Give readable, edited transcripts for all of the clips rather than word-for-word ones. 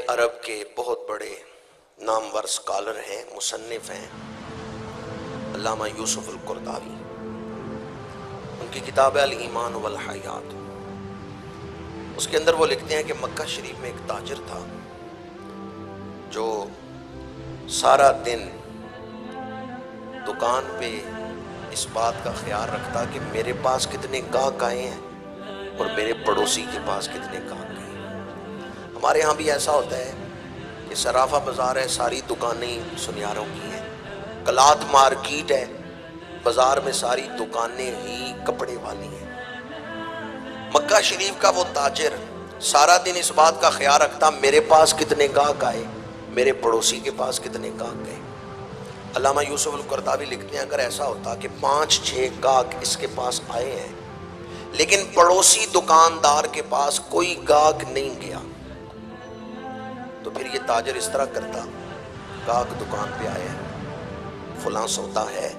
عرب کے بہت بڑے نامور اسکالر ہیں، مصنف ہیں، علامہ یوسف القرضاوی۔ ان کی کتاب ہے الایمان والحیات۔ اس کے اندر وہ لکھتے ہیں کہ مکہ شریف میں ایک تاجر تھا جو سارا دن دکان پہ اس بات کا خیال رکھتا کہ میرے پاس کتنے گاہک آئے ہیں اور میرے پڑوسی کے پاس کتنے گاہک آئے ہیں۔ ہمارے ہاں بھی ایسا ہوتا ہے کہ صرافہ بازار ہے، ساری دکانیں سنیاروں کی ہیں، کلات مارکیٹ ہے، بازار میں ساری دکانیں ہی کپڑے والی ہیں۔ مکہ شریف کا وہ تاجر سارا دن اس بات کا خیال رکھتا میرے پاس کتنے گاہک آئے، میرے پڑوسی کے پاس کتنے گاہک گئے۔ علامہ یوسف القرضاوی لکھتے ہیں اگر ایسا ہوتا کہ 5-6 گاہک اس کے پاس آئے ہیں لیکن پڑوسی دکاندار کے پاس کوئی گاہک نہیں گیا تو پھر یہ تاجر اس طرح کرتا، گاہک دکان پہ آئے ہیں، فلاں سودا ہے،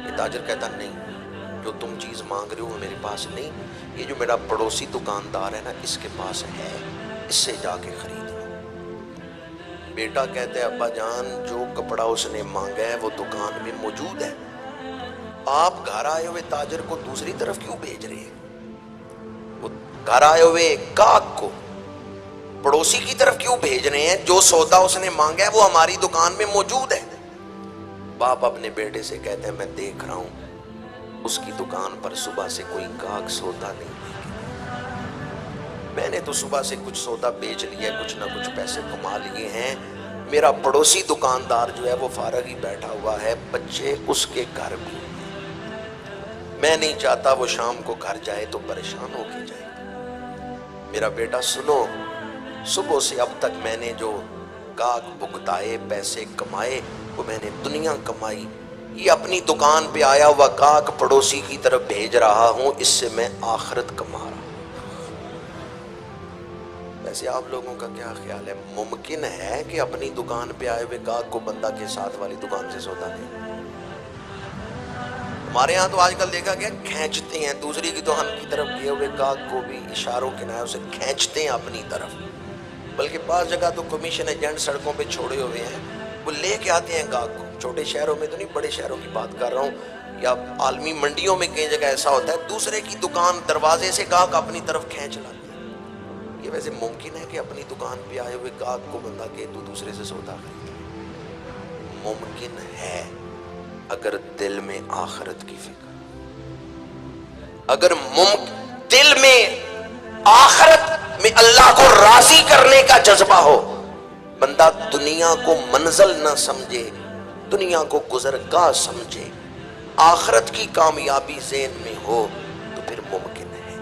یہ تاجر کہتا نہیں، جو تم چیز مانگ رہے ہو میرے پاس نہیں، یہ جو میرا پڑوسی دکاندار ہے نا اس کے پاس ہے، اس سے جا کے خرید۔ بیٹا کہتے ہیں ابا جان جو کپڑا اس نے مانگا ہے وہ دکان میں موجود ہے، آپ گھر آئے ہوئے تاجر کو دوسری طرف کیوں بھیج رہے ہیں؟ وہ گھر آئے ہوئے گاہک کو پڑوسی کی طرف کیوں بھیج رہے ہیں؟ جو سودا اس نے مانگا ہے وہ ہماری دکان میں موجود ہے۔ باپ اپنے بیٹے سے کہتے ہیں میں دیکھ رہا ہوں اس کی دکان پر صبح سے کوئی گاہک سودا نہیں لے کے گیا، میں نے تو صبح سے کچھ سودا بیچ لیا، کچھ نہ کچھ پیسے کما لیے ہیں، میرا پڑوسی دکاندار جو ہے وہ فارغ ہی بیٹھا ہوا ہے، بچے اس کے گھر بھی ہیں، میں نہیں چاہتا وہ شام کو گھر جائے تو پریشان ہو کے جائے۔ میرا بیٹا سنو، صبح سے اب تک میں نے جو گاہک بھگتائے، پیسے کمائے، وہ میں نے دنیا کمائی، یہ اپنی دکان پہ آیا ہوا گاہک پڑوسی کی طرف بھیج رہا ہوں، اس سے میں آخرت کما رہا ہوں۔ ویسے آپ لوگوں کا کیا خیال ہے، ممکن ہے کہ اپنی دکان پہ آئے ہوئے گاہک کو بندہ کے ساتھ والی دکان سے سودا لے؟ ہمارے ہاں تو آج کل دیکھا گیا کھینچتے ہیں، دوسری کی دکان کی طرف گئے ہوئے گاہک کو بھی اشاروں کے نائے اسے کھینچتے ہیں اپنی طرف، بلکہ بعض جگہ تو کمیشن ایجنٹ سڑکوں پہ چھوڑے ہوئے ہیں، وہ لے کے آتے ہیں گاہک کو۔ چھوٹے شہروں میں تو نہیں، بڑے شہروں کی بات کر رہا ہوں، یا عالمی منڈیوں میں کئی جگہ ایسا ہوتا ہے، دوسرے کی دکان دروازے سے گاہک اپنی طرف کھینچ لاتے ہیں۔ یہ ویسے ممکن ہے کہ اپنی دکان پہ آئے ہوئے گاہک کو بندہ کہ تو دوسرے سے سودا خرید؟ ممکن ہے اگر دل میں آخرت کی فکر، اگر دل میں آخرت میں اللہ کو راضی کرنے کا جذبہ ہو، بندہ دنیا کو منزل نہ سمجھے، دنیا کو گزرگاہ سمجھے، آخرت کی کامیابی ذہن میں ہو تو پھر ممکن ہے۔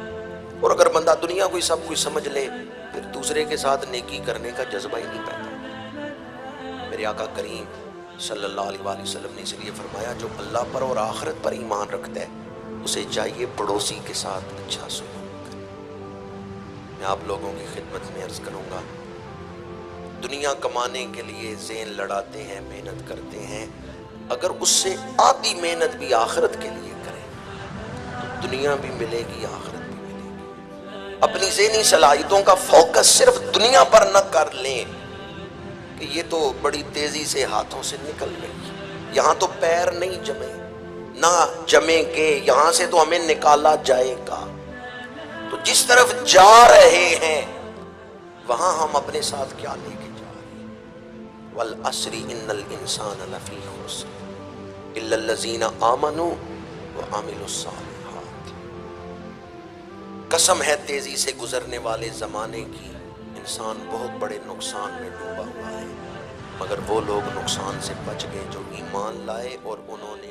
اور اگر بندہ دنیا کو ہی سب کچھ سمجھ لے پھر دوسرے کے ساتھ نیکی کرنے کا جذبہ ہی نہیں پیدا۔ میرے آقا کریم صلی اللہ علیہ وآلہ وسلم نے اس لیے فرمایا جو اللہ پر اور آخرت پر ایمان رکھتا ہے اسے چاہیے پڑوسی کے ساتھ اچھا سلوک کرے۔ میں آپ لوگوں کی خدمت میں عرض کروں گا، دنیا کمانے کے لیے ذہن لڑاتے ہیں، محنت کرتے ہیں، اگر اس سے آدھی محنت بھی آخرت کے لیے کریں تو دنیا بھی ملے گی، آخرت بھی ملے گی۔ اپنی ذہنی صلاحیتوں کا فوکس صرف دنیا پر نہ کر لیں کہ یہ تو بڑی تیزی سے ہاتھوں سے نکل گئی، یہاں تو پیر نہیں جمے، نہ جمیں گے، یہاں سے تو ہمیں نکالا جائے گا، تو جس طرف جا رہے ہیں وہاں ہم اپنے ساتھ کیا لے کے جا رہے ہیں۔ والعصر ان الانسان لفی خسر الا الذین آمنوا وعملوا الصالحات۔ قسم ہے تیزی سے گزرنے والے زمانے کی، انسان بہت بڑے نقصان میں ڈوبا ہوا ہے، مگر وہ لوگ نقصان سے بچ گئے جو ایمان لائے اور انہوں نے